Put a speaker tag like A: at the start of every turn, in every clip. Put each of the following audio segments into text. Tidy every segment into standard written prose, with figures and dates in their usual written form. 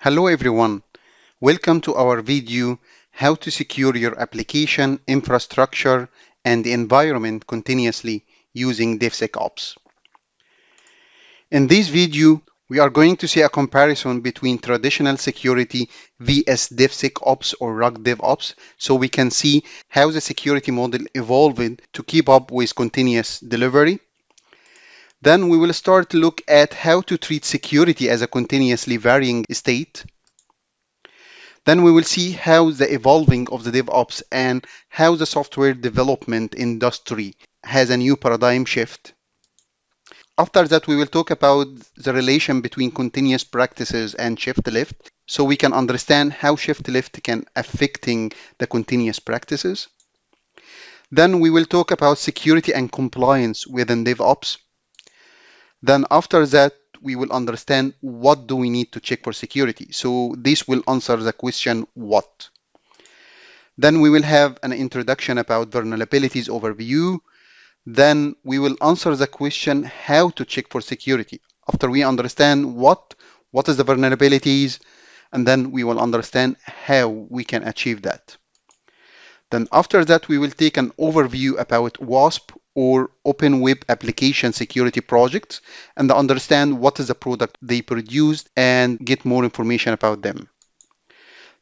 A: Hello everyone, welcome to our video how to secure your application, infrastructure, and environment continuously using DevSecOps. In this video, we are going to see a comparison between traditional security vs DevSecOps or RUG DevOps so we can see how the security model evolved to keep up with continuous delivery. Then we will start to look at how to treat security as a continuously varying state. Then we will see how the evolving of the DevOps and how the software development industry has a new paradigm shift. After that, we will talk about the relation between continuous practices and shift left, so we can understand how shift left can affecting the continuous practices. Then we will talk about security and compliance within DevOps. Then after that, we will understand what do we need to check for security. So this will answer the question what. Then we will have an introduction about vulnerabilities overview. Then we will answer the question how to check for security. After we understand what is the vulnerabilities, and then we will understand how we can achieve that. Then after that, we will take an overview about WASP or Open Web Application Security Projects and understand what is the product they produced and get more information about them.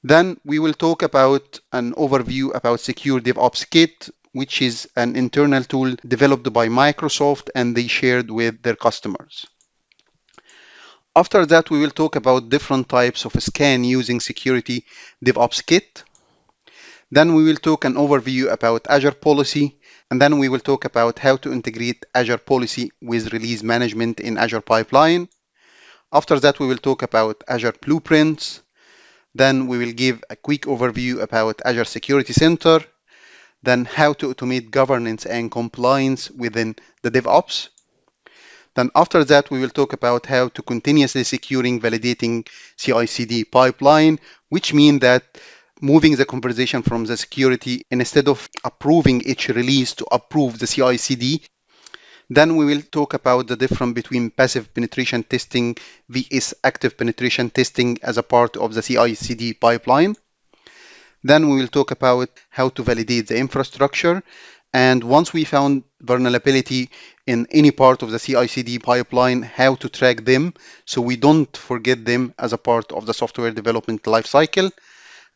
A: Then we will talk about an overview about Secure DevOps Kit, which is an internal tool developed by Microsoft and they shared with their customers. After that, we will talk about different types of scan using Security DevOps Kit. Then we will talk an overview about Azure Policy, and then we will talk about how to integrate Azure Policy with release management in Azure Pipeline. After that, we will talk about Azure Blueprints. Then we will give a quick overview about Azure Security Center. Then how to automate governance and compliance within the DevOps. Then after that, we will talk about how to continuously securing validating CI/CD pipeline, which means that moving the conversation from the security instead of approving each release to approve the CI/CD. Then we will talk about the difference between passive penetration testing vs active penetration testing as a part of the CI/CD pipeline. Then we will talk about how to validate the infrastructure. And once we found vulnerability in any part of the CI/CD pipeline, how to track them so we don't forget them as a part of the software development lifecycle.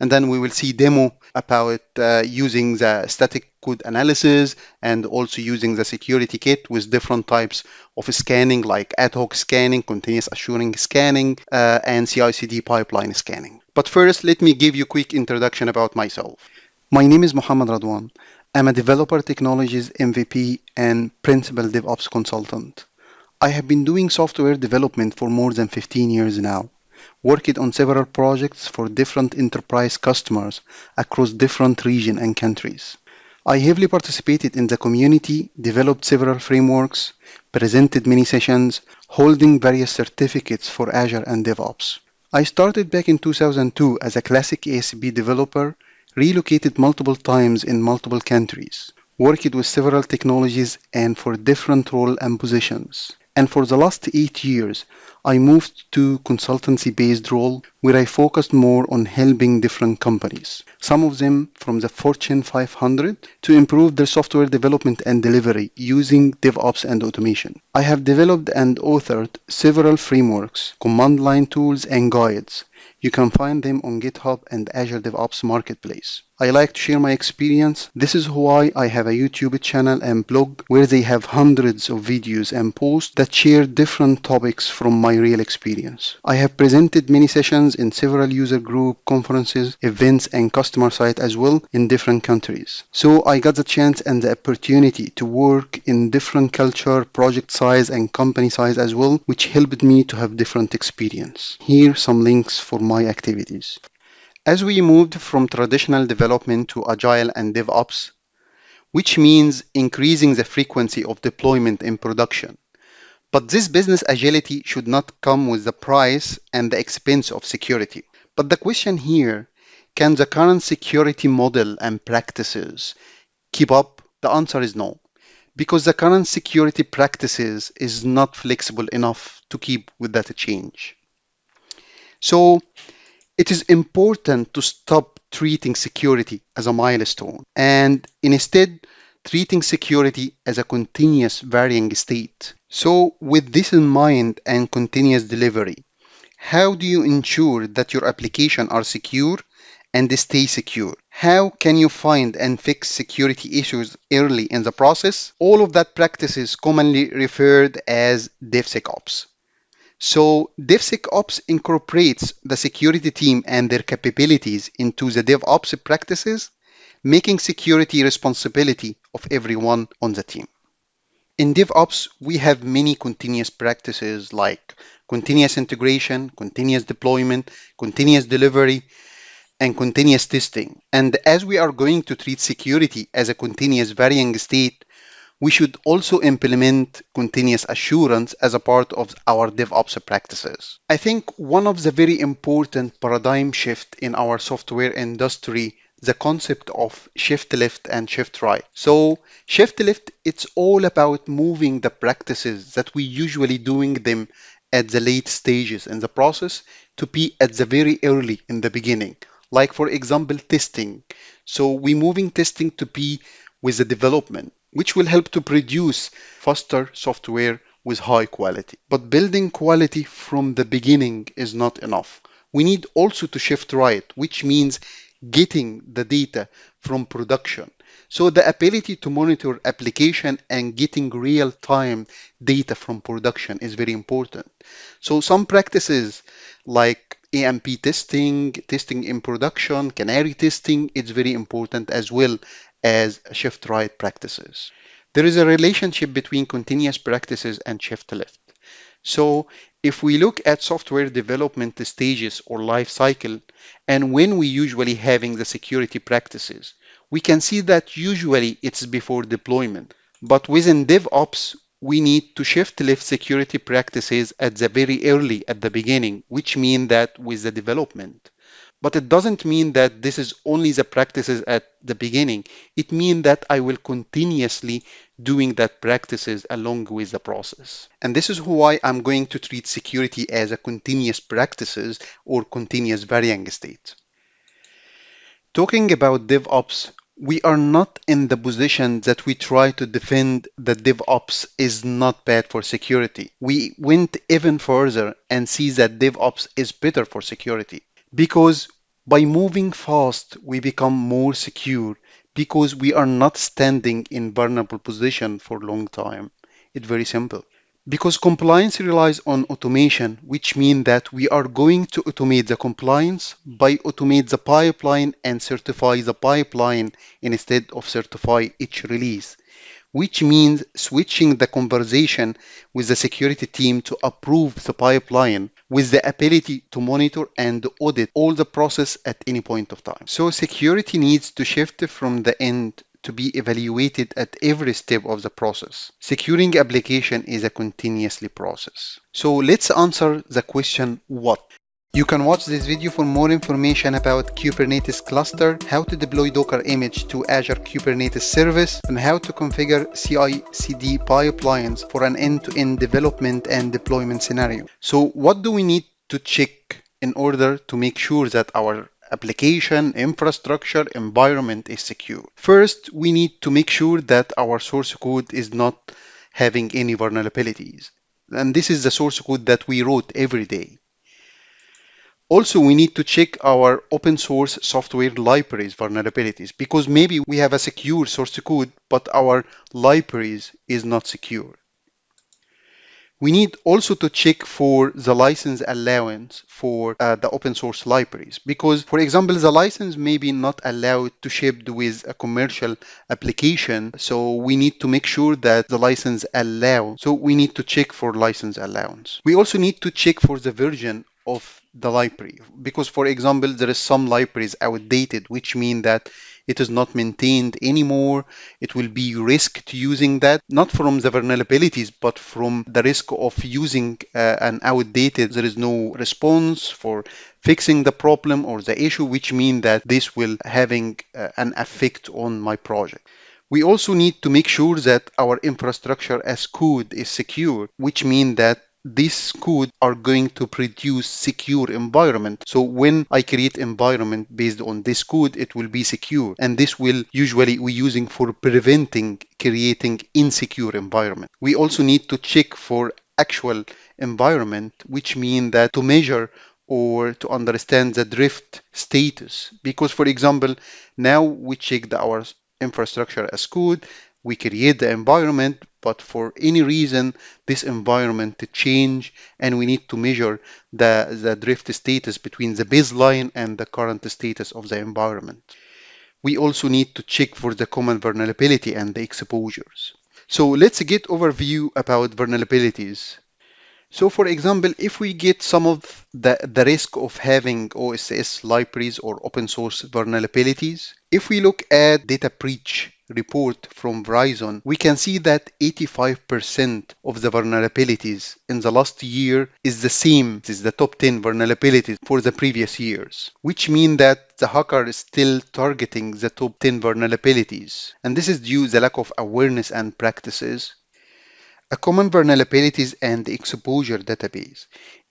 A: And then we will see demo about using the static code analysis and also using the security kit with different types of scanning like Adhoc scanning, continuous assuring scanning, and CI/CD pipeline scanning. But first, let me give you a quick introduction about myself. My name is Muhammad Radwan. I'm a developer technologies MVP and principal DevOps consultant. I have been doing software development for more than 15 years now. Worked on several projects for different enterprise customers across different regions and countries. I heavily participated in the community, developed several frameworks, presented many sessions, holding various certificates for Azure and DevOps. I started back in 2002 as a classic ASP developer, relocated multiple times in multiple countries, worked with several technologies and for different roles and positions. And for the last 8 years, I moved to consultancy-based role where I focused more on helping different companies, some of them from the Fortune 500, to improve their software development and delivery using DevOps and automation. I have developed and authored several frameworks, command line tools, and guides. You can find them on GitHub and Azure DevOps Marketplace. I like to share my experience. This is why I have a YouTube channel and blog where they have hundreds of videos and posts that share different topics from my real experience. I have presented many sessions in several user group conferences, events, and customer site as well in different countries. So I got the chance and the opportunity to work in different culture, project size, and company size as well, which helped me to have different experience. Here are some links for my activities. As we moved from traditional development to Agile and DevOps, which means increasing the frequency of deployment in production. But this business agility should not come with the price and the expense of security. But the question here, can the current security model and practices keep up? The answer is no, because the current security practices is not flexible enough to keep with that change. So It is important to stop treating security as a milestone and instead treating security as a continuous varying state. So, with this in mind and continuous delivery, how do you ensure that your applications are secure and stay secure? How can you find and fix security issues early in the process? All of that practices commonly referred as DevSecOps. So DevSecOps incorporates the security team and their capabilities into the DevOps practices, making security responsibility of everyone on the team. In DevOps, we have many continuous practices like continuous integration, continuous deployment, continuous delivery, and continuous testing. And as we are going to treat security as a continuous varying state, we should also implement continuous assurance as a part of our DevOps practices. I think one of the very important paradigm shift in our software industry, the concept of shift left and shift right. So shift left, it's all about moving the practices that we usually doing them at the late stages in the process to be at the very early in the beginning. Like for example, testing. So we moving testing to be with the development, which will help to produce faster software with high quality. But building quality from the beginning is not enough. We need also to shift right, which means getting the data from production. So the ability to monitor application and getting real-time data from production is very important. So some practices like AMP testing, testing in production, canary testing, it's very important as well as shift right practices. There is a relationship between continuous practices and shift left. So if we look at software development stages or life cycle, and when we usually having the security practices, we can see that usually it's before deployment. But within DevOps, we need to shift left security practices at the very early at the beginning, which mean that with the development. But it doesn't mean that this is only the practices at the beginning. It means that I will continuously doing that practices along with the process. And this is why I'm going to treat security as a continuous practices or continuous varying state. Talking about DevOps, we are not in the position that we try to defend that DevOps is not bad for security. We went even further and see that DevOps is better for security. Because by moving fast, we become more secure because we are not standing in vulnerable position for a long time. It's very simple. Because compliance relies on automation, which means that we are going to automate the compliance by automate the pipeline and certify the pipeline instead of certify each release, which means switching the conversation with the security team to approve the pipeline with the ability to monitor and audit all the process at any point of time. So security needs to shift from the end to be evaluated at every step of the process. Securing application is a continuously process. So let's answer the question what. You can watch this video for more information about Kubernetes cluster, how to deploy Docker image to Azure Kubernetes service, and how to configure CI/CD pipelines for an end-to-end development and deployment scenario. So what do we need to check in order to make sure that our application, infrastructure, environment is secure? First, we need to make sure that our source code is not having any vulnerabilities. And this is the source code that we wrote every day. Also, we need to check our open source software libraries vulnerabilities because maybe we have a secure source code, but our libraries is not secure. We need also to check for the license allowance for the open source libraries because, for example, the license may be not allowed to ship with a commercial application. So we need to make sure that the license allow. So we need to check for license allowance. We also need to check for the version of the library because, for example, there is some libraries outdated, which mean that it is not maintained anymore. It will be risk to using that, not from the vulnerabilities, but from the risk of using an outdated. There is no response for fixing the problem or the issue, which mean that this will having an effect on my project. We also need to make sure that our infrastructure as code is secure, which means that this code are going to produce secure environment. So when I create environment based on this code, it will be secure. And this will usually we using for preventing creating insecure environment. We also need to check for actual environment, which mean that to measure or to understand the drift status. Because for example, now we check our infrastructure as code, we create the environment, but for any reason, this environment to change, and we need to measure the drift status between the baseline and the current status of the environment. We also need to check for the common vulnerability and the exposures. So let's get overview about vulnerabilities. So for example, if we get some of the risk of having OSS libraries or open source vulnerabilities, if we look at data breach report from Verizon, we can see that 85% of the vulnerabilities in the last year is the same as the top 10 vulnerabilities for the previous years, which means that the hacker is still targeting the top 10 vulnerabilities. And this is due to the lack of awareness and practices. A common vulnerabilities and exposure database.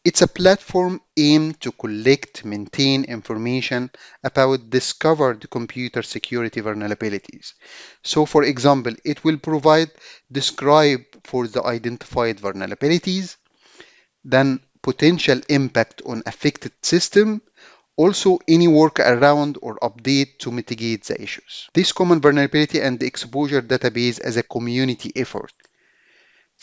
A: It's a platform aimed to collect, maintain information about discovered computer security vulnerabilities. So for example, it will describe for the identified vulnerabilities, then potential impact on affected system, also any workaround or update to mitigate the issues. This common vulnerability and exposure database as a community effort.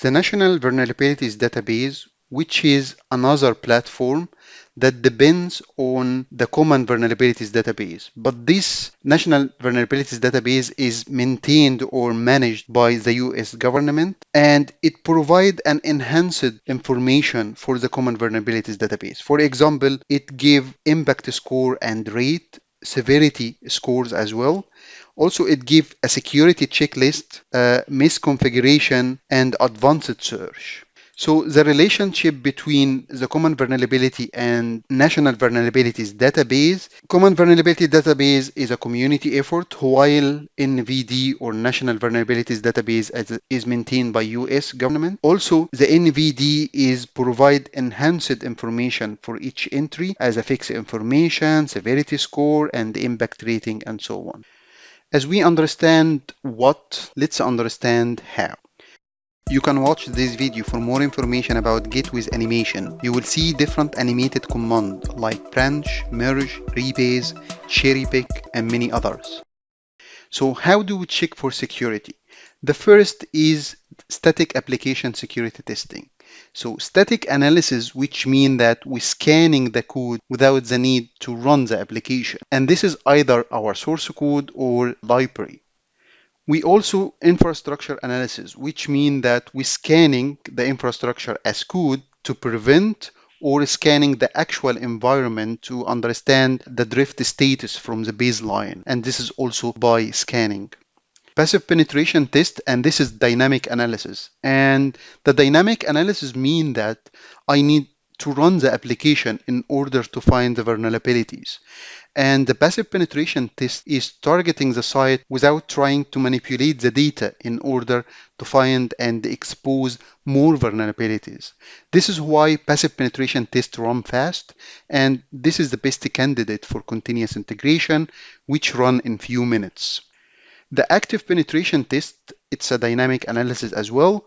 A: The National Vulnerabilities Database, which is another platform that depends on the Common Vulnerabilities Database. But this National Vulnerabilities Database is maintained or managed by the US government, and it provides an enhanced information for the Common Vulnerabilities Database. For example, it gives impact score and rate, severity scores as well. Also, it gives a security checklist, misconfiguration, and advanced search. So the relationship between the Common Vulnerability and National Vulnerabilities Database. Common Vulnerability Database is a community effort, while NVD or National Vulnerabilities Database is maintained by US government. Also, the NVD is provide enhanced information for each entry as a fixed information, severity score, and impact rating, and so on. As we understand what, let's understand how. You can watch this video for more information about Git with animation. You will see different animated commands like branch, merge, rebase, cherry pick, and many others. So how do we check for security? The first is static application security testing. So static analysis, which means that we're scanning the code without the need to run the application. And this is either our source code or library. We also infrastructure analysis, which means that we're scanning the infrastructure as code to prevent or scanning the actual environment to understand the drift status from the baseline. And this is also by scanning. Passive penetration test, and this is dynamic analysis. And the dynamic analysis means that I need to run the application in order to find the vulnerabilities. And the passive penetration test is targeting the site without trying to manipulate the data in order to find and expose more vulnerabilities. This is why passive penetration tests run fast, and this is the best candidate for continuous integration, which run in few minutes. The active penetration test, it's a dynamic analysis as well.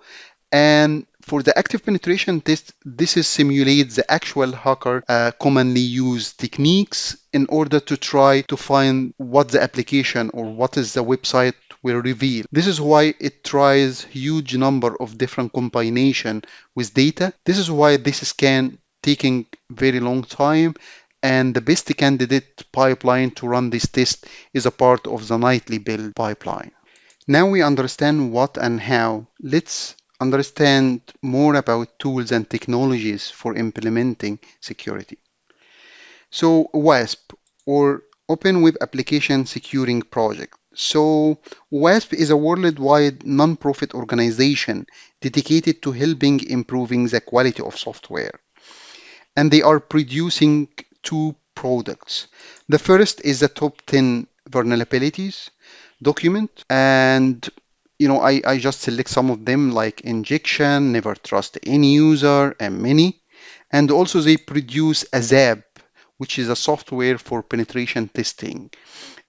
A: And for the active penetration test, this is simulates the actual hacker commonly used techniques in order to try to find what the application or what is the website will reveal. This is why it tries huge number of different combination with data. This is why this scan taking very long time, and the best candidate pipeline to run this test is a part of the nightly build pipeline. Now we understand what and how. Let's understand more about tools and technologies for implementing security. So WASP, or Open Web Application Securing Project. So WASP is a worldwide non-profit organization dedicated to helping improving the quality of software. And they are producing two products. The first is the top 10 vulnerabilities document, and I just select some of them like injection, never trust any user, and many. And also they produce a ZAP, which is a software for penetration testing.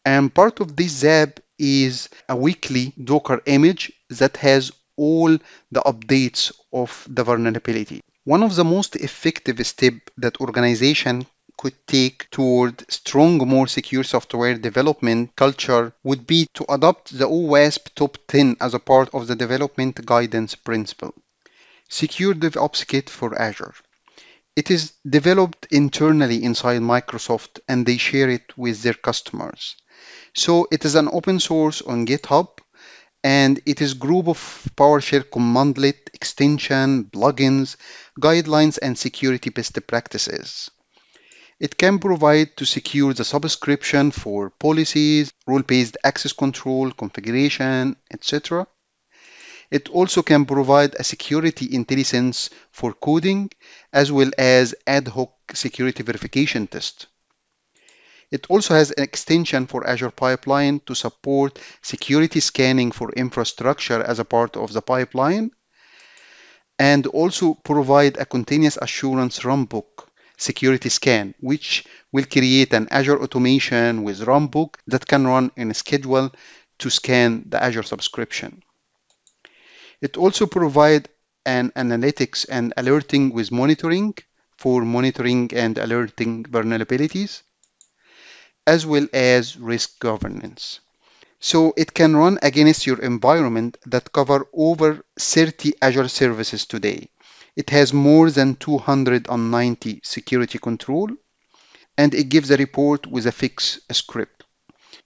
A: And part of this ZAP is a weekly Docker image that has all the updates of the vulnerability. One of the most effective steps that organization could take toward strong, more secure software development culture would be to adopt the OWASP Top 10 as a part of the development guidance principle. Secure DevOps Kit for Azure. It is developed internally inside Microsoft and they share it with their customers. So it is an open source on GitHub and it is group of PowerShell commandlet, extension, plugins, guidelines, and security best practices. It can provide to secure the subscription for policies, role-based access control, configuration, etc. It also can provide a security intelligence for coding as well as ad hoc security verification test. It also has an extension for Azure Pipeline to support security scanning for infrastructure as a part of the pipeline, and also provide a continuous assurance runbook security scan, which will create an Azure automation with runbook that can run in a schedule to scan the Azure subscription. It also provides an analytics and alerting with monitoring for monitoring and alerting vulnerabilities, as well as risk governance. So it can run against your environment that cover over 30 Azure services today. It has more than 290 security control, and it gives a report with a fix script.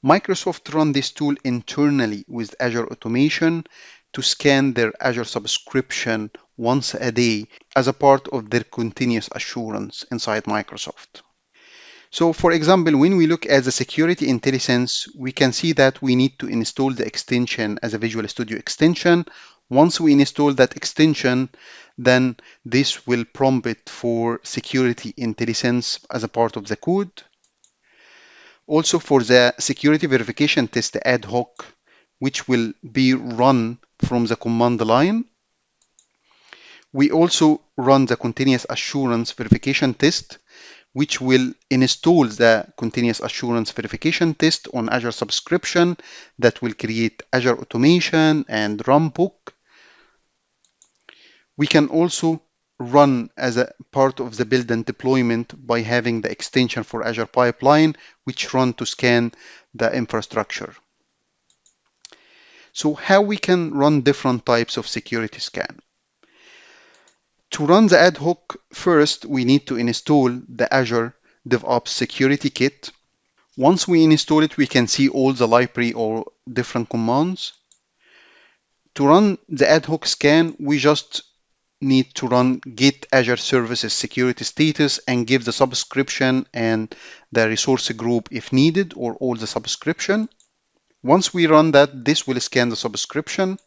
A: Microsoft run this tool internally with Azure Automation to scan their Azure subscription once a day as a part of their continuous assurance inside Microsoft. So for example, when we look at the security intelligence, we can see that we need to install the extension as a Visual Studio extension. Once we install that extension, then this will prompt it for security intelligence as a part of the code. Also for the security verification test ad hoc, which will be run from the command line. We also run the continuous assurance verification test, which will install the continuous assurance verification test on Azure subscription that will create Azure automation and runbook. We can also run as a part of the build and deployment by having the extension for Azure Pipeline, which run to scan the infrastructure. So how we can run different types of security scan? To run the ad hoc, first we need to install the Azure DevOps Security Kit. Once we install it, we can see all the library or different commands. To run the ad hoc scan, we just need to run git Azure Services security status and give the subscription and the resource group if needed, or all the subscription. Once we run that, this will scan the subscription.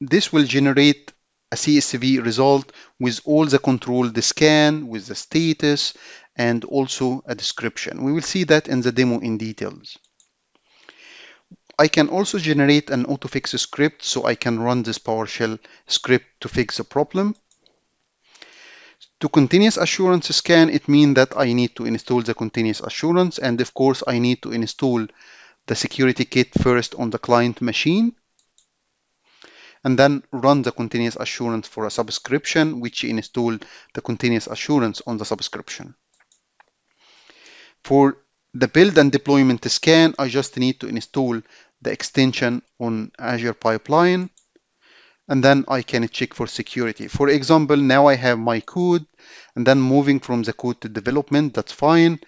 A: This will generate a CSV result with all the control, the scan, with the status, and also a description. We will see that in the demo in details. I can also generate an autofix script, so I can run this PowerShell script to fix the problem. To continuous assurance scan, it means that I need to install the continuous assurance, and of course I need to install the security kit first on the client machine, and then run the continuous assurance for a subscription, which install the continuous assurance on the subscription. For the build and deployment scan, I just need to install the extension on Azure Pipeline, and then I can check for security. For example, now I have my code, and then moving from the code to development, that's fine.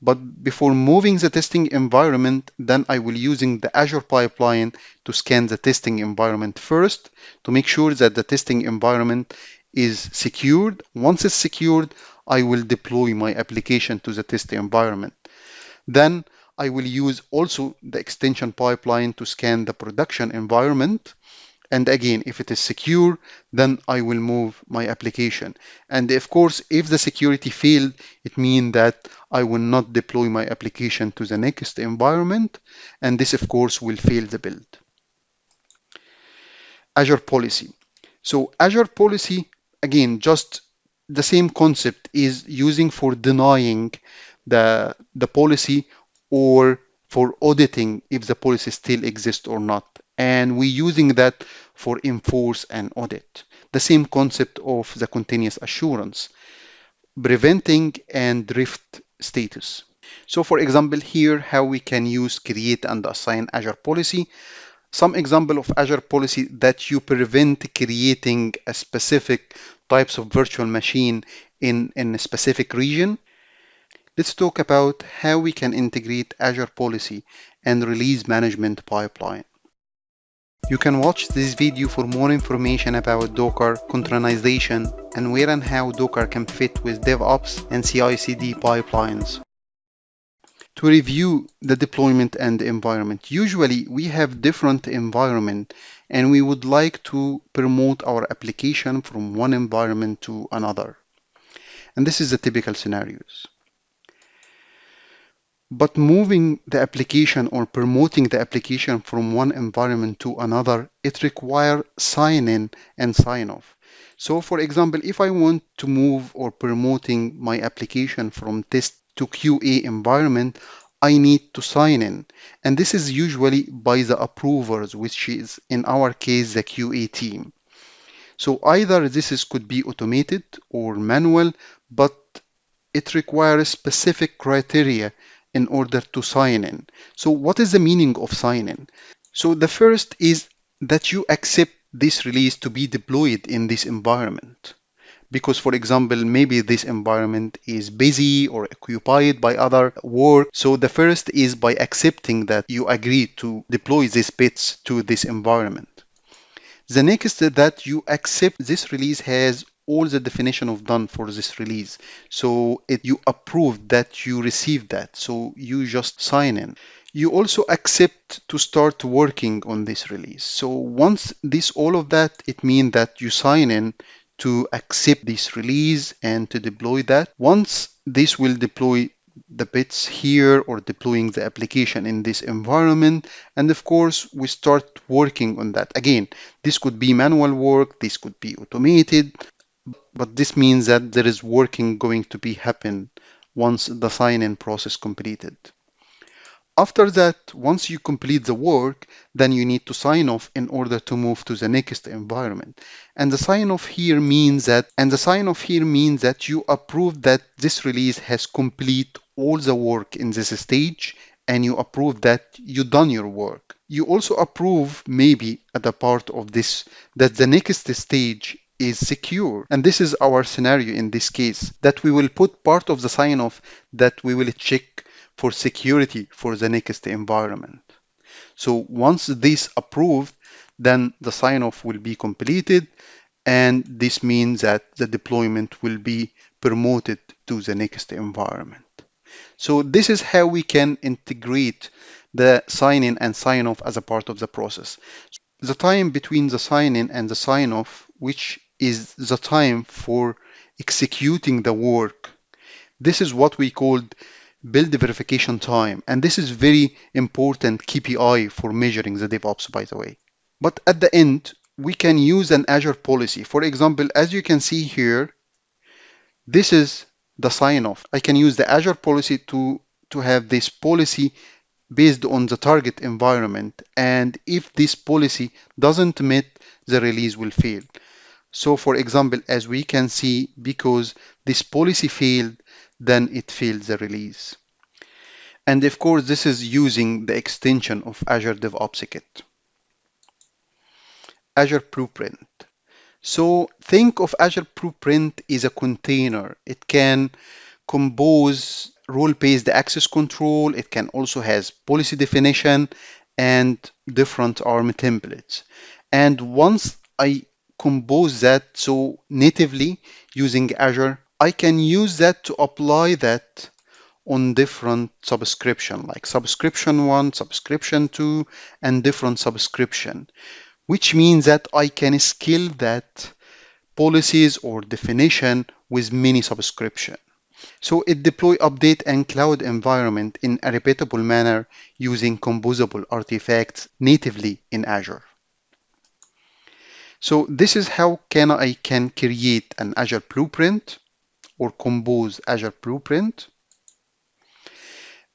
A: But before moving the testing environment, then I will using the Azure Pipeline to scan the testing environment first to make sure that the testing environment is secured. Once it's secured, I will deploy my application to the testing environment. Then I will use also the extension pipeline to scan the production environment. And again, if it is secure, then I will move my application. And of course, if the security failed, it means that I will not deploy my application to the next environment. And this, of course, will fail the build. Azure policy. So Azure policy, again, just the same concept is using for denying the policy or for auditing if the policy still exists or not. And we're using that for enforce and audit. The same concept of the continuous assurance, preventing and drift status. So for example, here how we can use create and assign Azure policy. Some example of Azure policy that you prevent creating a specific types of virtual machine in a specific region. Let's talk about how we can integrate Azure policy and release management pipeline. You can watch this video for more information about Docker containerization and where and how Docker can fit with DevOps and CI/CD pipelines. To review the deployment and the environment, usually we have different environment and we would like to promote our application from one environment to another. And this is the typical scenarios. But moving the application or promoting the application from one environment to another, it requires sign-in and sign-off. So for example, if I want to move or promoting my application from test to QA environment, I need to sign in. And this is usually by the approvers, which is in our case, the QA team. So either could be automated or manual, but it requires specific criteria in order to sign in. So what is the meaning of sign in? So the first is that you accept this release to be deployed in this environment. Because for example, maybe this environment is busy or occupied by other work. So the first is by accepting that you agree to deploy these bits to this environment. The next is that you accept this release has all the definition of done for this release. So you approve that you received that. So you just sign in. You also accept to start working on this release. So once all of that, it means that you sign in to accept this release and to deploy that. Once this will deploy the bits here or deploying the application in this environment, and of course we start working on that. Again, this could be manual work, this could be automated, but this means that there is working going to be happen once the sign-in process completed. After that, once you complete the work, then you need to sign off in order to move to the next environment. And the sign off here means that you approve that this release has complete all the work in this stage, and you approve that you done your work. You also approve maybe at the part of this that the next stage is secure. And this is our scenario in this case, that we will put part of the sign off that we will check for security for the next environment. So once this approved, then the sign-off will be completed, and this means that the deployment will be promoted to the next environment. So this is how we can integrate the sign-in and sign-off as a part of the process. The time between the sign-in and the sign-off, which is the time for executing the work, this is what we called build verification time. And this is very important KPI for measuring the DevOps, by the way. But at the end, we can use an Azure policy. For example, as you can see here, this is the sign-off. I can use the Azure policy to have this policy based on the target environment. And if this policy doesn't meet, the release will fail. So for example, as we can see, because this policy failed, then it fails the release. And of course, this is using the extension of Azure DevOps Kit. Azure Blueprint. So think of Azure Blueprint as a container. It can compose role-based access control. It can also has policy definition and different ARM templates. And once I compose that, so natively using Azure, I can use that to apply that on different subscription, like subscription 1, subscription 2, and different subscription, which means that I can scale that policies or definition with many subscription. So it deploy, update, and cloud environment in a repeatable manner using composable artifacts natively in Azure. So this is how I can create an Azure blueprint or compose Azure blueprint.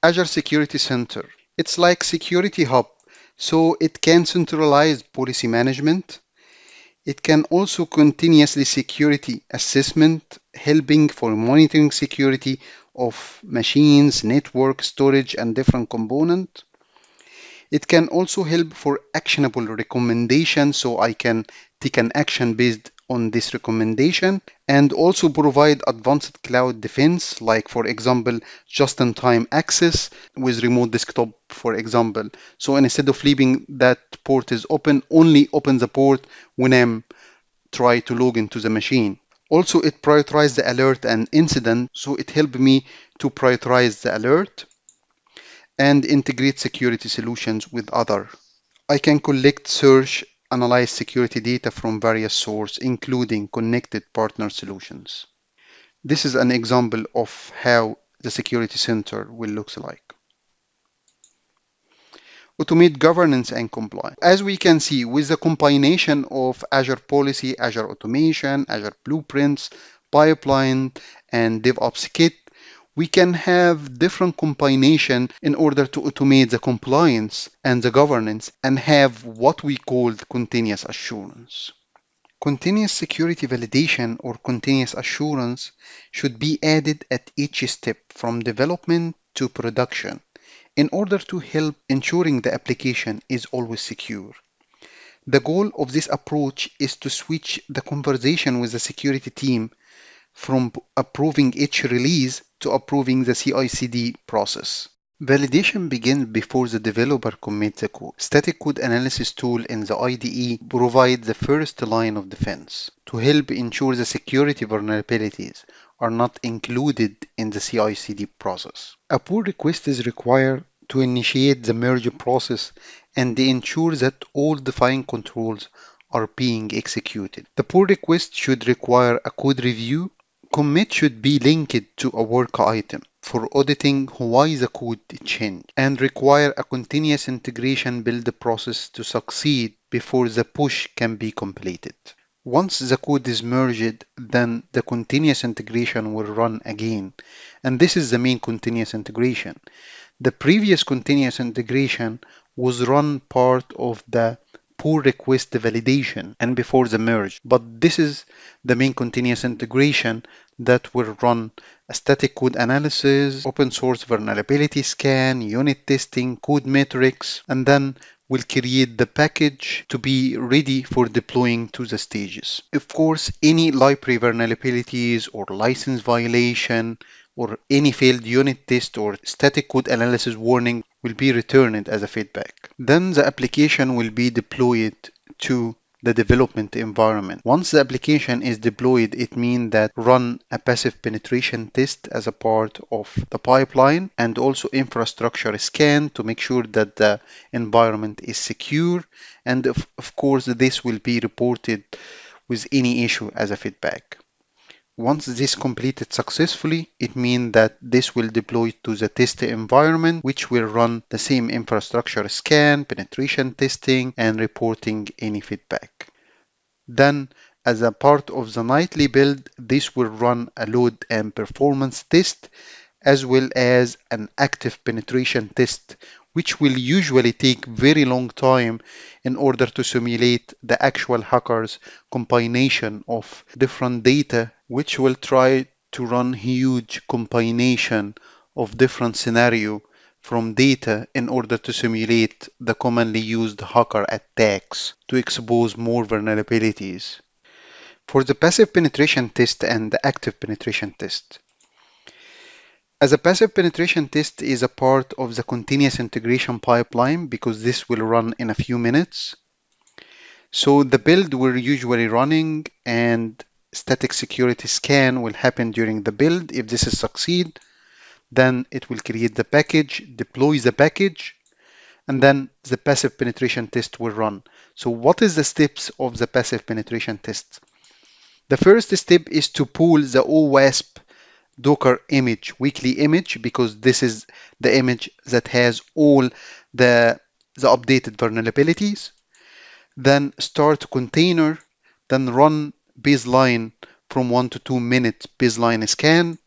A: Azure Security Center. It's like security hub, so it can centralize policy management. It can also continuously security assessment, helping for monitoring security of machines, network, storage, and different components. It can also help for actionable recommendations, so I can take an action based on this recommendation, and also provide advanced cloud defense, like for example, just-in-time access with remote desktop, for example. So instead of leaving that port is open, only open the port when I'm try to log into the machine. Also, it prioritizes the alert and incident, so it helped me to prioritize the alert and integrate security solutions with other. I can collect, search, analyze security data from various sources, including connected partner solutions. This is an example of how the security center will look like. Automate governance and compliance. As we can see, with the combination of Azure Policy, Azure Automation, Azure Blueprints, Pipeline, and DevOps Kit, we can have different combination in order to automate the compliance and the governance and have what we call continuous assurance. Continuous security validation or continuous assurance should be added at each step from development to production in order to help ensuring the application is always secure. The goal of this approach is to switch the conversation with the security team from approving each release to approving the CI/CD process. Validation begins before the developer commits the code. Static code analysis tool in the IDE provides the first line of defense to help ensure the security vulnerabilities are not included in the CI/CD process. A pull request is required to initiate the merge process and ensure that all defined controls are being executed. The pull request should require a code review. Commit should be linked to a work item for auditing why the code changed and require a continuous integration build process to succeed before the push can be completed. Once the code is merged, then the continuous integration will run again. And this is the main continuous integration. The previous continuous integration was run part of the pull request validation and before the merge. But this is the main continuous integration that will run a static code analysis, open source vulnerability scan, unit testing, code metrics, and then we'll create the package to be ready for deploying to the stages. Of course, any library vulnerabilities or license violation or any failed unit test or static code analysis warning will be returned as a feedback. Then the application will be deployed to the development environment. Once the application is deployed, it means that run a passive penetration test as a part of the pipeline and also infrastructure scan to make sure that the environment is secure. And of course, this will be reported with any issue as a feedback. Once this completed successfully, it means that this will deploy to the test environment, which will run the same infrastructure scan, penetration testing, and reporting any feedback. Then, as a part of the nightly build, this will run a load and performance test, as well as an active penetration test, which will usually take very long time in order to simulate the actual hacker's combination of different data, which will try to run huge combination of different scenario from data in order to simulate the commonly used hacker attacks to expose more vulnerabilities. For the passive penetration test and the active penetration test, as a passive penetration test is a part of the continuous integration pipeline because this will run in a few minutes. So the build we're usually running and static security scan will happen during the build. If this is succeed, then it will create the package, deploy the package, and then the passive penetration test will run. So what is the steps of the passive penetration test? The first step is to pull the OWASP Docker image, weekly image, because this is the image that has all the updated vulnerabilities. Then start container then run baseline from 1 to 2 minute baseline scan,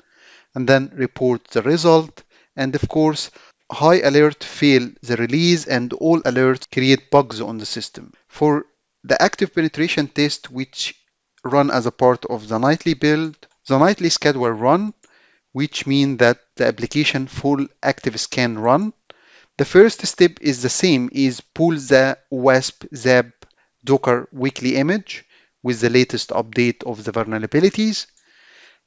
A: and then report the result. And of course, high alert fail the release, and all alerts create bugs on the system. For the active penetration test, which run as a part of the nightly build, the nightly schedule run, which means that the application full active scan run. The first step is the same, is pull the WASP zap Docker weekly image with the latest update of the vulnerabilities,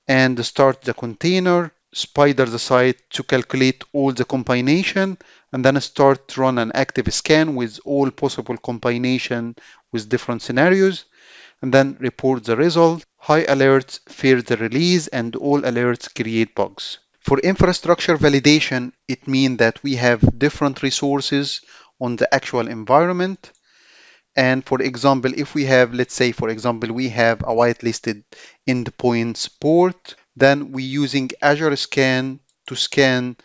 A: and start the container, spider the site to calculate all the combination, and then start run an active scan with all possible combination with different scenarios, and then report the result. High alerts fail the release, and all alerts create bugs. For infrastructure validation, it means that we have different resources on the actual environment. And for example, if we have, let's say, for example, we have a whitelisted endpoints port, then we're using Azure Scan to scan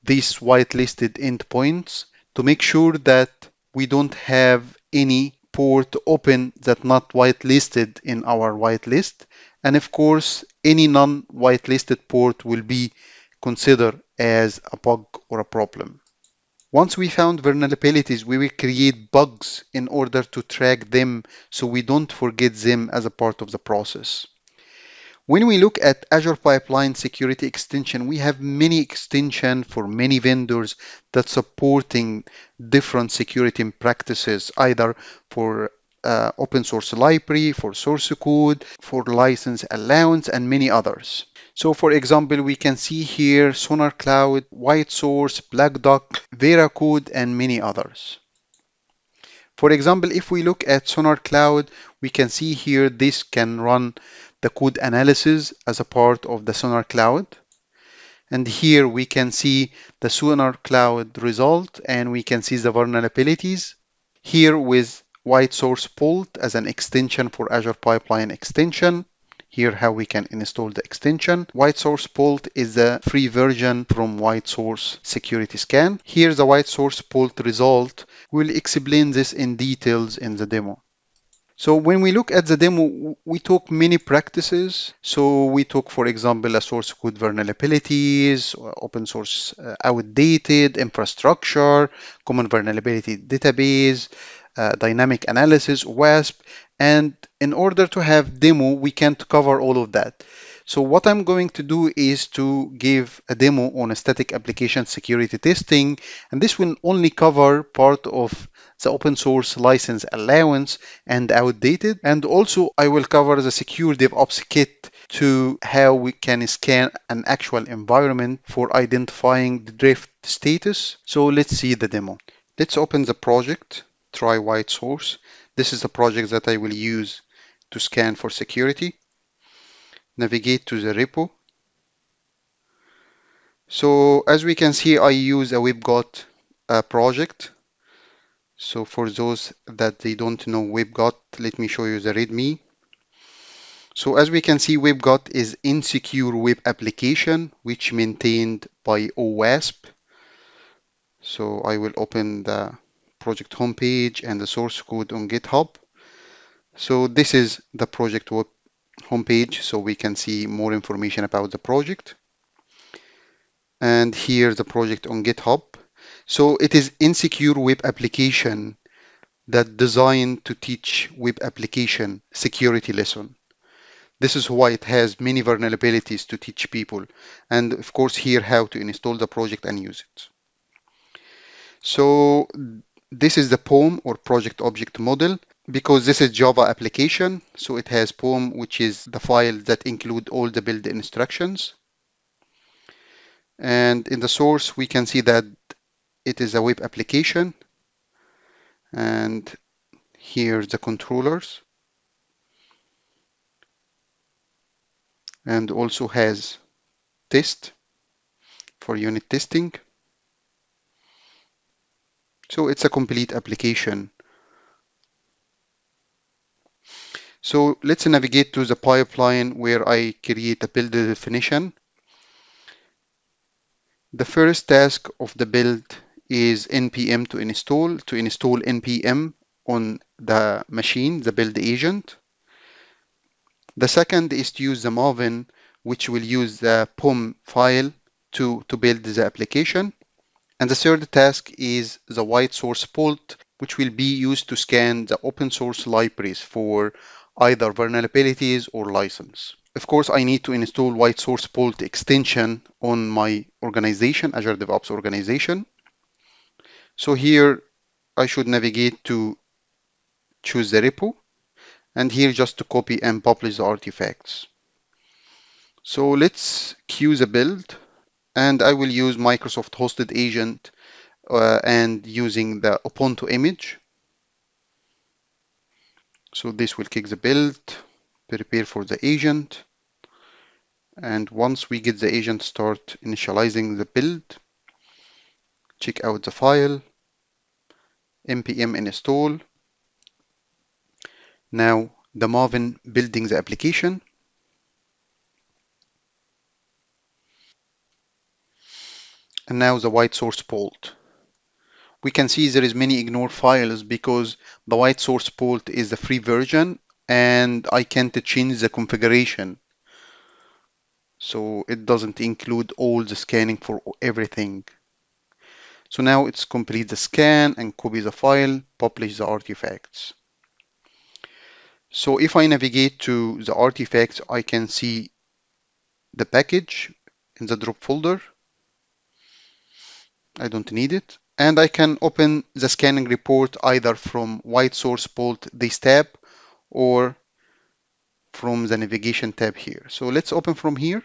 A: these whitelisted endpoints to make sure that we don't have any port open that not whitelisted in our whitelist. And of course, any non-whitelisted port will be considered as a bug or a problem. Once we found vulnerabilities, we will create bugs in order to track them so we don't forget them as a part of the process. When we look at Azure Pipeline security extension, we have many extensions for many vendors that supporting different security practices, either for open source library, for source code, for license allowance, and many others. So for example, we can see here Sonar Cloud, WhiteSource, Black Duck, Veracode, and many others. For example, if we look at Sonar Cloud, we can see here this can run the code analysis as a part of the Sonar Cloud. And here we can see the Sonar Cloud result, and we can see the vulnerabilities. Here with WhiteSource Bolt as an extension for Azure Pipeline extension. Here how we can install the extension. WhiteSource Bolt is the free version from WhiteSource Security Scan. Here the WhiteSource Bolt result. We'll explain this in details in the demo. So when we look at the demo, we took many practices. So we took, for example, a source code vulnerabilities, open source outdated, infrastructure, common vulnerability database, dynamic analysis, WASP. And in order to have demo, we can't cover all of that. So what I'm going to do is to give a demo on a static application security testing, and this will only cover part of the open source license allowance and outdated. And also I will cover the secure DevOps kit to how we can scan an actual environment for identifying the drift status. So let's see the demo. Let's open the project, try WhiteSource. This is the project that I will use to scan for security. Navigate to the repo. So as we can see, I use a WebGot project. So for those that they don't know WebGot, let me show you the README. So as we can see, WebGot is insecure web application which maintained by OWASP. So I will open the project homepage and the source code on GitHub. So this is the project web homepage, so we can see more information about the project. And here the project on GitHub. So it is insecure web application that designed to teach web application security lesson. This is why it has many vulnerabilities to teach people. And of course here how to install the project and use it. So this is the POM or project object model, because this is Java application. So it has POM, which is the file that include all the build instructions. And in the source, we can see that it is a web application. And here the controllers. And also has test for unit testing. So it's a complete application. So let's navigate to the pipeline where I create a build definition. The first task of the build is npm to install npm on the machine, the build agent. The second is to use the Maven, which will use the POM file to build the application. And the third task is the WhiteSource Bolt, which will be used to scan the open source libraries for either vulnerabilities or license. Of course, I need to install WhiteSource Bolt extension on my organization, Azure DevOps organization. So here I should navigate to choose the repo, and here just to copy and publish the artifacts. So let's queue the build, and I will use Microsoft hosted agent and using the Ubuntu image. So this will kick the build, prepare for the agent. And once we get the agent start initializing the build, check out the file, npm install. Now the Maven building the application. And now the WhiteSource Bolt. We can see there is many ignored files because the WhiteSource Bolt is the free version and I can't change the configuration. So it doesn't include all the scanning for everything. So now it's complete the scan and copy the file, publish the artifacts. So if I navigate to the artifacts, I can see the package in the drop folder. I don't need it. And I can open the scanning report either from WhiteSource Bolt this tab or from the navigation tab here. So let's open from here.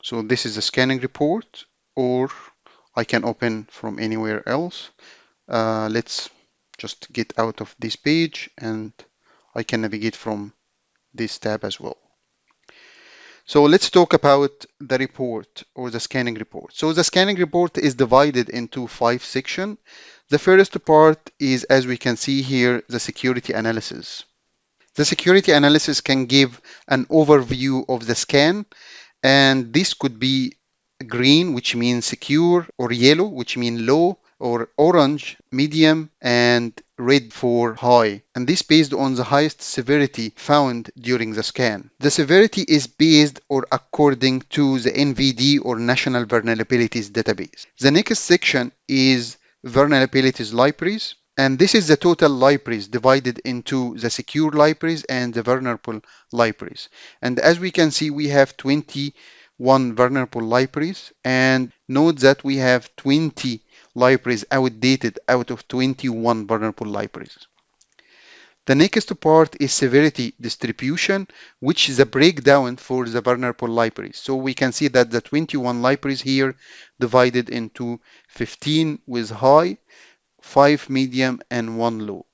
A: So this is the scanning report, or I can open from anywhere else. Let's just get out of this page and I can navigate from this tab as well. So let's talk about the report or the scanning report. So the scanning report is divided into 5 sections. The first part is, as we can see here, the security analysis. The security analysis can give an overview of the scan, and this could be green, which means secure, or yellow, which means low, or orange, medium, and red for high. And this based on the highest severity found during the scan. The severity is based or according to the NVD or National Vulnerabilities Database. The next section is vulnerabilities libraries. And this is the total libraries divided into the secure libraries and the vulnerable libraries. And as we can see, we have 21 vulnerable libraries, and note that we have 20 libraries outdated out of 21 vulnerable libraries. The next part is severity distribution, which is a breakdown for the vulnerable libraries. So we can see that the 21 libraries here divided into 15 with high, 5 medium, and 1 low.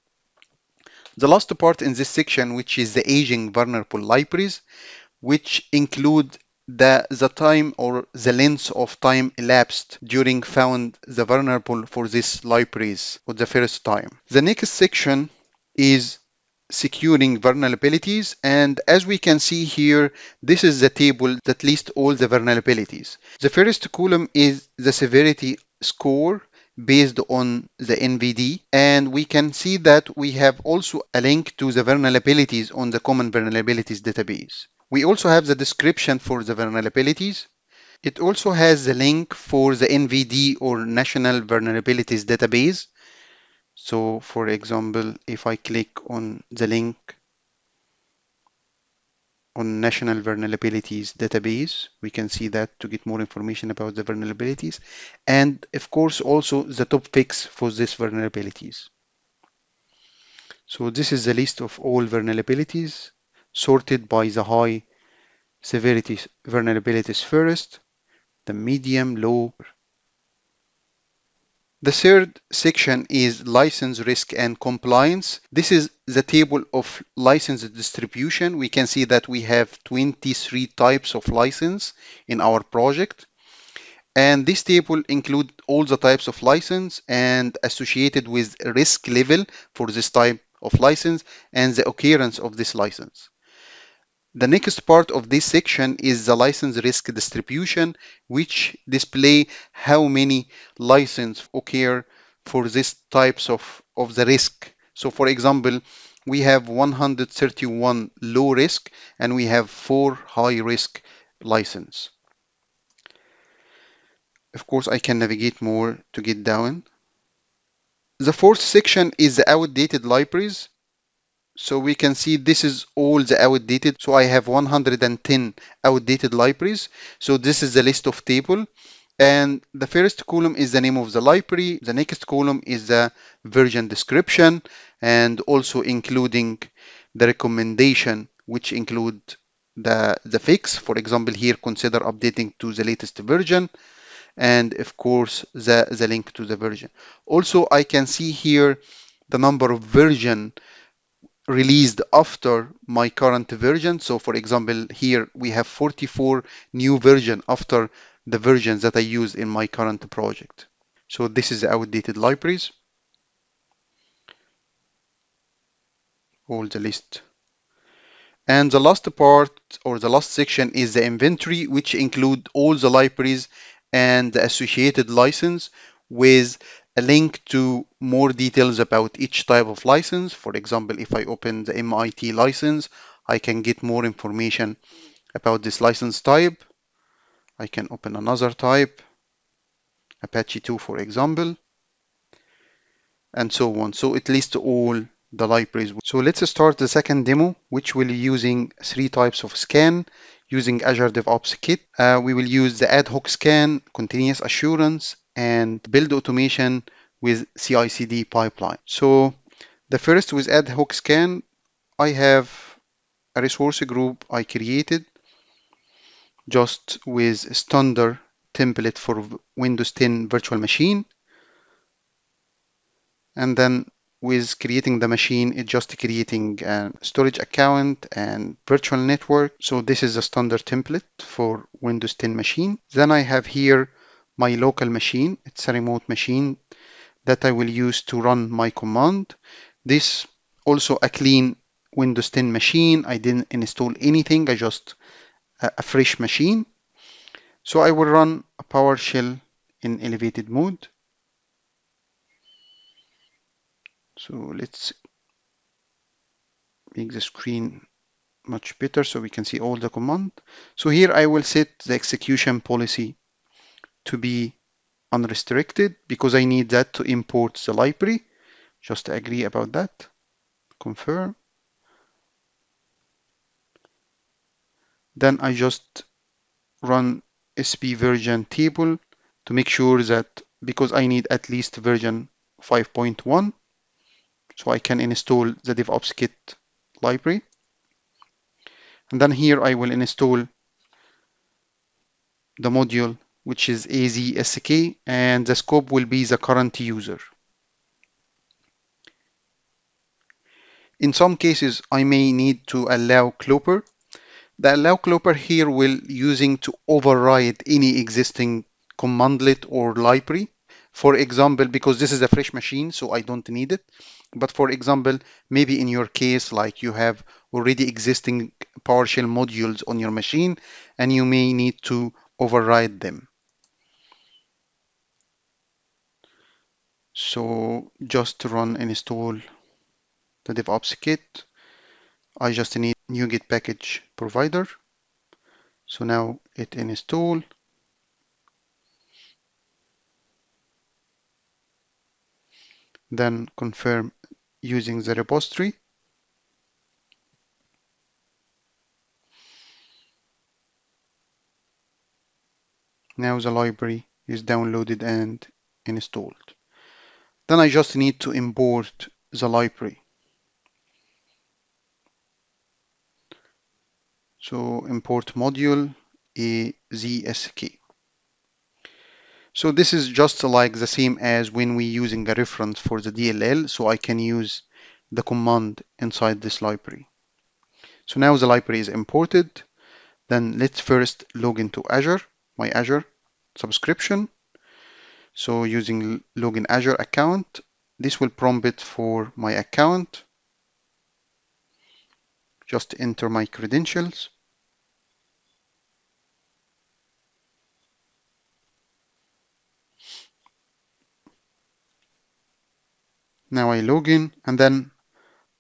A: The last part in this section, which is the aging vulnerable libraries, which include the time or the length of time elapsed during found the vulnerable for these libraries for the first time. The next section is securing vulnerabilities, and as we can see here, this is the table that lists all the vulnerabilities. The first column is the severity score based on the NVD, and we can see that we have also a link to the vulnerabilities on the common vulnerabilities database. We also have the description for the vulnerabilities. It also has the link for the NVD or National Vulnerabilities Database. So for example, if I click on the link on National Vulnerabilities Database, we can see that to get more information about the vulnerabilities, and of course also the top fix for these vulnerabilities. So this is the list of all vulnerabilities sorted by the high severity vulnerabilities first, the medium, low. The third section is license risk and compliance. This is the table of license distribution. We can see that we have 23 types of license in our project. And this table includes all the types of license and associated with risk level for this type of license and the occurrence of this license. The next part of this section is the license risk distribution, which display how many licenses occur for these types of the risk. So for example, we have 131 low risk and we have 4 high risk license. Of course, I can navigate more to get down. The fourth section is the outdated libraries. So we can see this is all the outdated. So I have 110 outdated libraries. So this is the list of table. And the first column is the name of the library. The next column is the version description and also including the recommendation, which include the fix. For example, here consider updating to the latest version. And of course, the link to the version. Also, I can see here the number of version released after my current version. So for example, here we have 44 new version after the versions that I use in my current project. So this is the outdated libraries, all the list. And the last part or the last section is the inventory, which include all the libraries and the associated license with a link to more details about each type of license. For example, if I open the MIT license, I can get more information about this license type. I can open another type, Apache 2, for example, and so on. So it lists all the libraries. So let's start the second demo, which will be using 3 types of scan using Azure DevOps Kit. We will use the Adhoc Scan, continuous assurance, and build automation with CI/CD pipeline. So the first with Adhoc Scan, I have a resource group I created just with standard template for Windows 10 virtual machine. And then with creating the machine, it's just creating a storage account and virtual network. So this is a standard template for Windows 10 machine. Then I have here my local machine. It's a remote machine that I will use to run my command. This also a clean Windows 10 machine. I didn't install anything. I just a fresh machine. So I will run a PowerShell in elevated mode. So let's make the screen much better so we can see all the command. So here I will set the execution policy to be unrestricted because I need that to import the library. Just agree about that. Confirm. Then I just run SP version table to make sure that because I need at least version 5.1 so I can install the DevOps Kit library. And then here I will install the module which is AZSK and the scope will be the current user. In some cases I may need to allow Clopper. The allow Clopper here will using to override any existing commandlet or library. For example, because this is a fresh machine, so I don't need it. But for example, maybe in your case, like you have already existing PowerShell modules on your machine, and you may need to override them. So just to run and install the DevOps Kit, I just need NuGet package provider. So now it install. Then confirm using the repository. Now the library is downloaded and installed. Then I just need to import the library. So import module AZSK. So this is just like the same as when we using a reference for the DLL, so I can use the command inside this library. So now the library is imported. Then let's first log into Azure, my Azure subscription. So using login Azure account, this will prompt it for my account. Just enter my credentials. Now I log in and then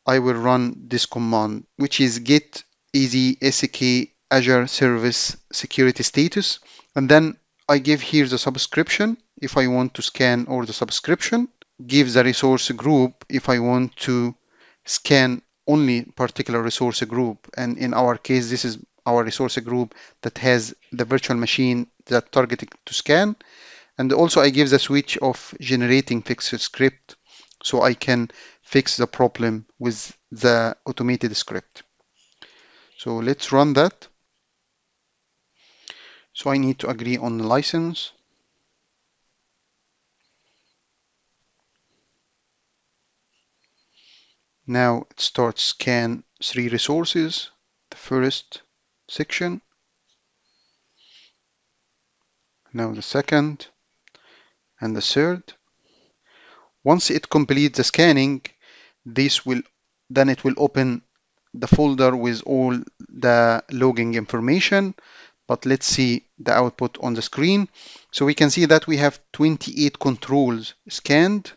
A: I will run this command, which is get easy SK Azure Service Security Status. And then I give here the subscription if I want to scan all the subscription, give the resource group if I want to scan only particular resource group. And in our case, this is our resource group that has the virtual machine that targeted to scan. And also I give the switch of generating fixed script so I can fix the problem with the automated script. So let's run that. So I need to agree on the license. Now it starts scan 3 resources, the first section, now the second and the third. Once it completes the scanning, then it will open the folder with all the logging information. But let's see the output on the screen. So we can see that we have 28 controls scanned,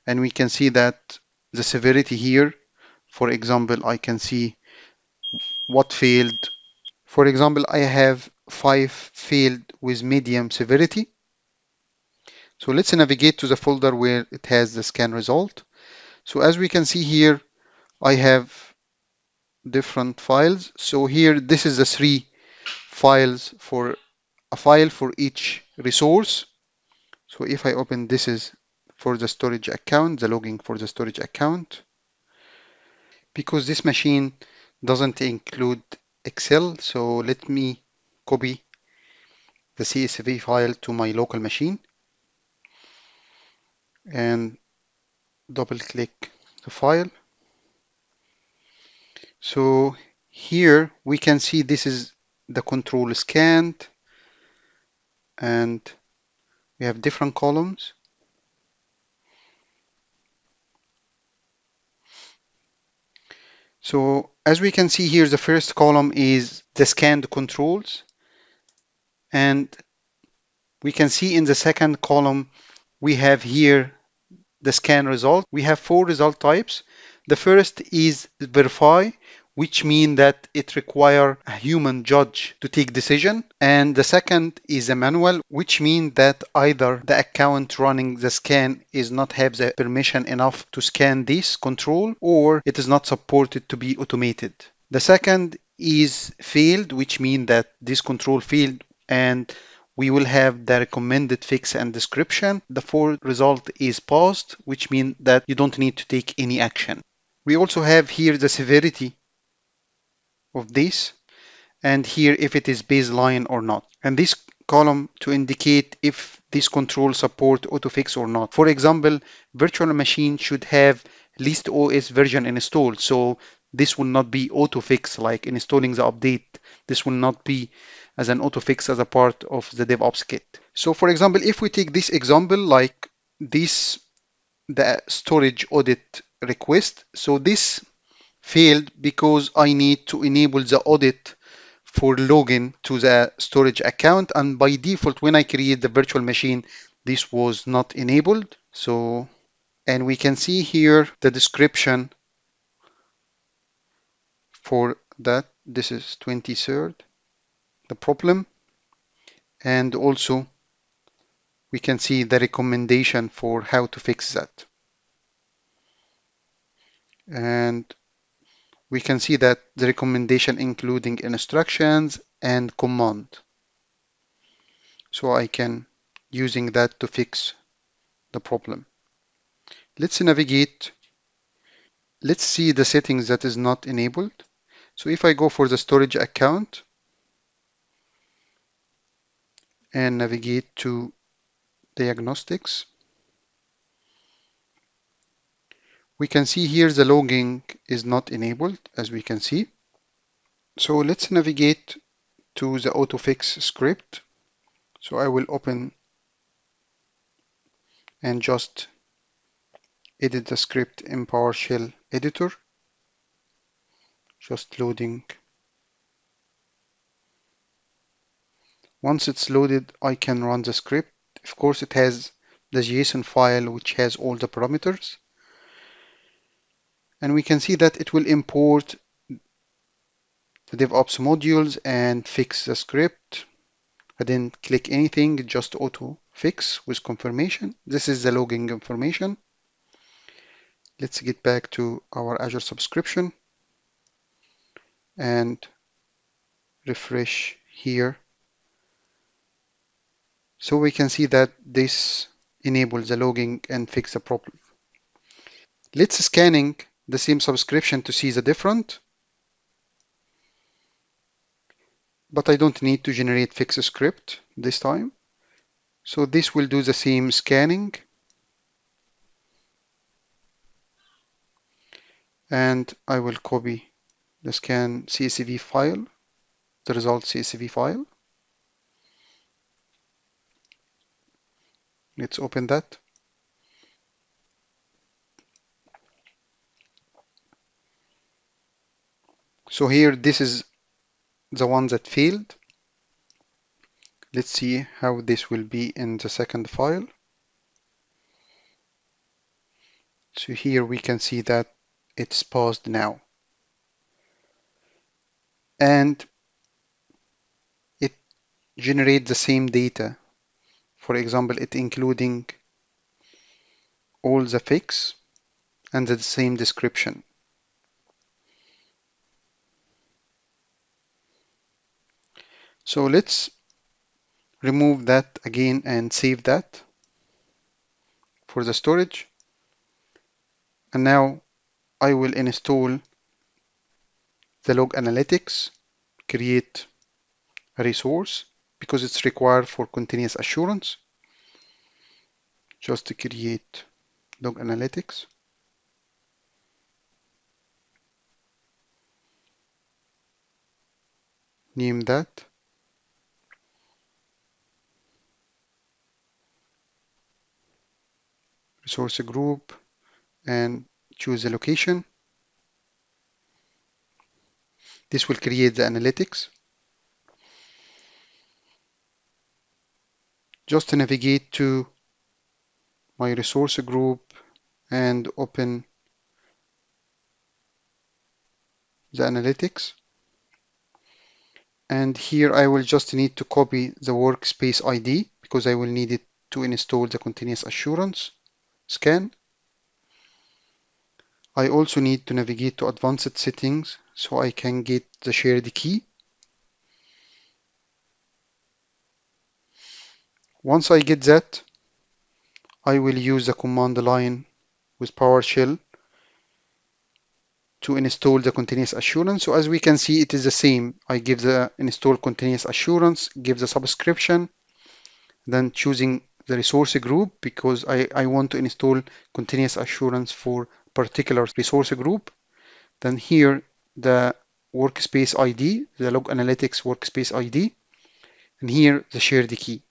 A: and we can see that the severity here, for example, I can see what failed. For example, I have 5 failed with medium severity. So let's navigate to the folder where it has the scan result. So as we can see here, I have different files. So here, this is the 3 files for a file for each resource. So if I open, this is for the storage account, the logging for the storage account. Because this machine doesn't include Excel, so let me copy the CSV file to my local machine and double click the file. So here we can see this is the control scanned, and we have different columns. So as we can see here, the first column is the scanned controls, and we can see in the second column we have here the scan result. We have 4 result types. The first is verify, which means that it requires a human judge to take decision. And the second is a manual, which means that either the account running the scan is not have the permission enough to scan this control, or it is not supported to be automated. The second is failed, which means that this control failed, and we will have the recommended fix and description. The fourth result is passed, which means that you don't need to take any action. We also have here the severity of this, and here if it is baseline or not. And this column to indicate if this control support autofix or not. For example, virtual machine should have least OS version installed, so this will not be autofix like installing the update. This will not be as an autofix as a part of the DevOps kit. So for example, if we take this example like this, the storage audit request. So this failed because I need to enable the audit for login to the storage account, and by default when I create the virtual machine this was not enabled. So, and we can see here the description for that. This is 23rd, the problem, and also we can see the recommendation for how to fix that. And we can see that the recommendation including instructions and command. So I can using that to fix the problem. Let's navigate. Let's see the settings that is not enabled. So if I go for the storage account and navigate to diagnostics, we can see here the logging is not enabled, as we can see. So let's navigate to the autofix script. So I will open and just edit the script in PowerShell editor. Just loading. Once it's loaded, I can run the script. Of course, it has the JSON file which has all the parameters. And we can see that it will import the DevOps modules and fix the script. I didn't click anything, just auto fix with confirmation. This is the logging information. Let's get back to our Azure subscription and refresh here. So we can see that this enables the logging and fix the problem. Let's scanning the same subscription to see the different, but I don't need to generate fix script this time. So this will do the same scanning, and I will copy the scan CSV file, the result CSV file. Let's open that. So here, this is the one that failed. Let's see how this will be in the second file. So here we can see that it's paused now. And it generates the same data. For example, it including all the fix and the same description. So let's remove that again and save that for the storage. And now I will install the log analytics, create a resource because it's required for continuous assurance. Just to create log analytics. Name that. Resource group and choose the location. This will create the analytics. Just navigate to my resource group and open the analytics. And here I will just need to copy the workspace ID because I will need it to install the continuous assurance scan. I also need to navigate to advanced settings so I can get the shared key. Once I get that, I will use the command line with PowerShell to install the continuous assurance. So as we can see, it is the same. I give the install continuous assurance, give the subscription, then choosing the resource group because I want to install continuous assurance for particular resource group. Then here the workspace ID, the log analytics workspace ID, and here the shared key.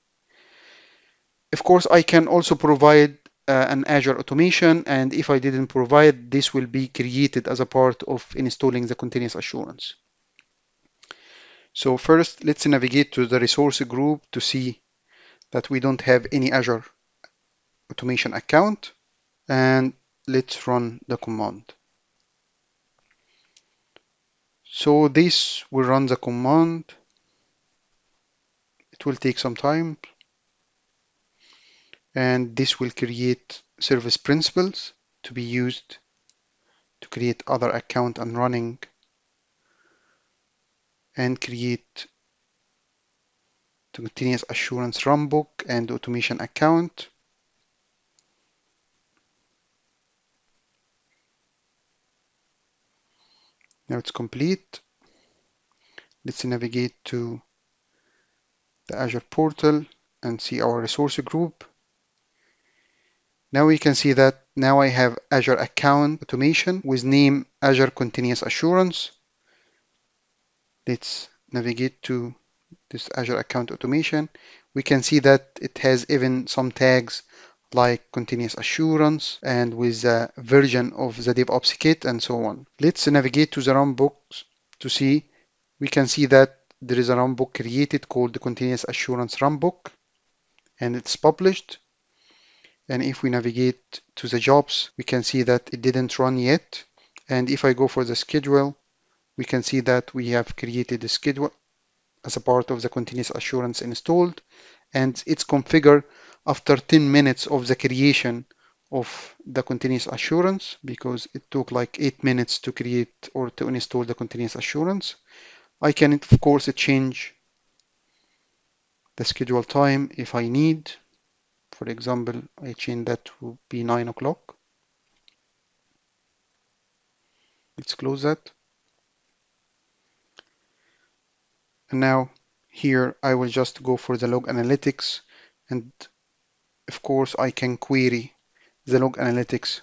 A: Of course, I can also provide an Azure automation, and if I didn't provide, this will be created as a part of installing the continuous assurance. So first, let's navigate to the resource group to see that we don't have any Azure automation account, and let's run the command. So this will run the command. It will take some time, and this will create service principals to be used to create other account and running and create the continuous assurance runbook and automation account. Now it's complete. Let's navigate to the Azure portal and see our resource group. Now we can see that now I have Azure account automation with name Azure Continuous Assurance. Let's navigate to this Azure account automation. We can see that it has even some tags like continuous assurance and with a version of the DevOps Kit and so on. Let's navigate to the runbooks to see. We can see that there is a runbook created called the Continuous Assurance Runbook, and it's published. And if we navigate to the jobs, we can see that it didn't run yet. And if I go for the schedule, we can see that we have created a schedule as a part of the continuous assurance installed, and it's configured after 10 minutes of the creation of the continuous assurance, because it took like 8 minutes to create or to install the continuous assurance. I can, of course, change the schedule time if I need. For example, I change that to be 9 o'clock. Let's close that. And now here I will just go for the log analytics, and of course I can query the log analytics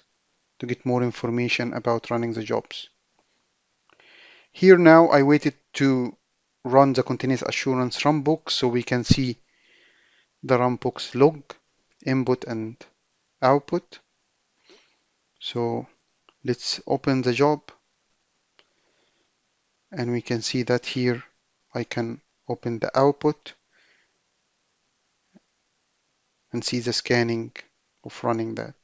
A: to get more information about running the jobs. Here now I waited to run the continuous assurance runbook so we can see the runbook's log, input and output. So let's open the job, and we can see that here I can open the output and see the scanning of running that.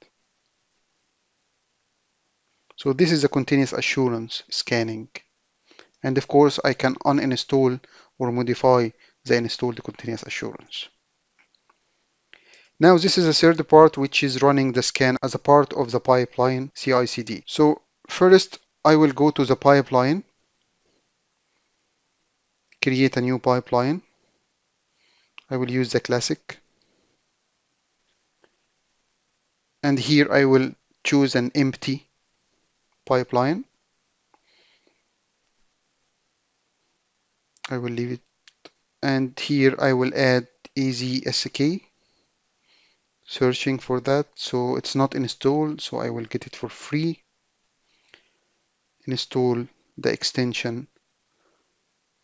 A: So this is a continuous assurance scanning. And of course, I can uninstall or modify the installed continuous assurance. Now, this is a third part, which is running the scan as a part of the pipeline CI/CD. So first, I will go to the pipeline, create a new pipeline. I will use the classic. And here I will choose an empty pipeline. I will leave it. And here I will add AZSK, searching for that. So it's not installed, so I will get it for free. Install the extension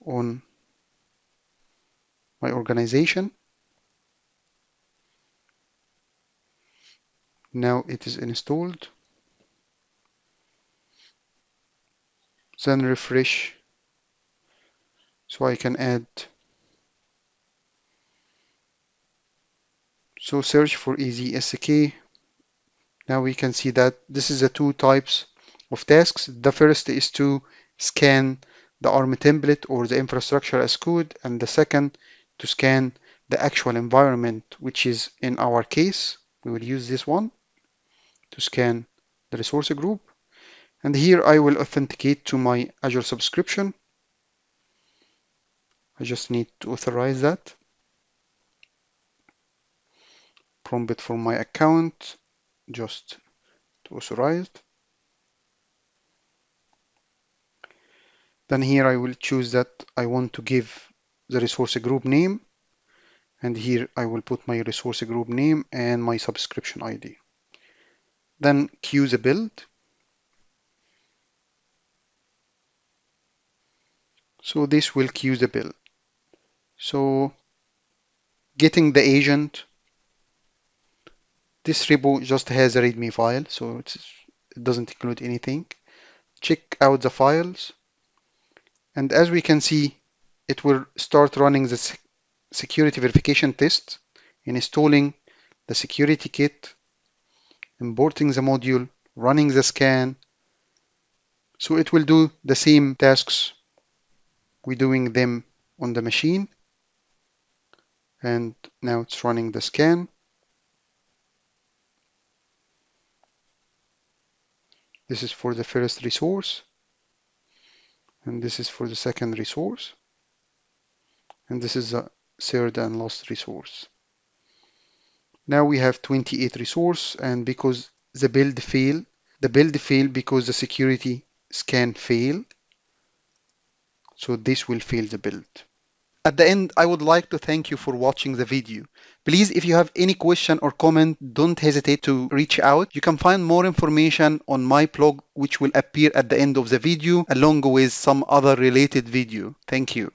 A: on my organization. Now it is installed. Then refresh so I can add. So search for AZSK. Now we can see that this is the two types of tasks. The first is to scan the ARM template or the infrastructure as code, and the second to scan the actual environment, which is in our case, we will use this one to scan the resource group. And here I will authenticate to my Azure subscription. I just need to authorize that. Prompt from my account, just to authorize. Then here I will choose that I want to give the resource group name. And here I will put my resource group name and my subscription ID. Then queue the build. So this will queue the build. So getting the agent, this repo just has a README file, so it doesn't include anything. Check out the files. And as we can see, it will start running the security verification test, installing the security kit, importing the module, running the scan. So it will do the same tasks we're doing them on the machine. And now it's running the scan. This is for the first resource. And this is for the second resource. And this is the third and last resource. Now we have 28 resources, and because the build failed because the security scan failed. So this will fail the build. At the end, I would like to thank you for watching the video. Please, if you have any question or comment, don't hesitate to reach out. You can find more information on my blog, which will appear at the end of the video, along with some other related video. Thank you.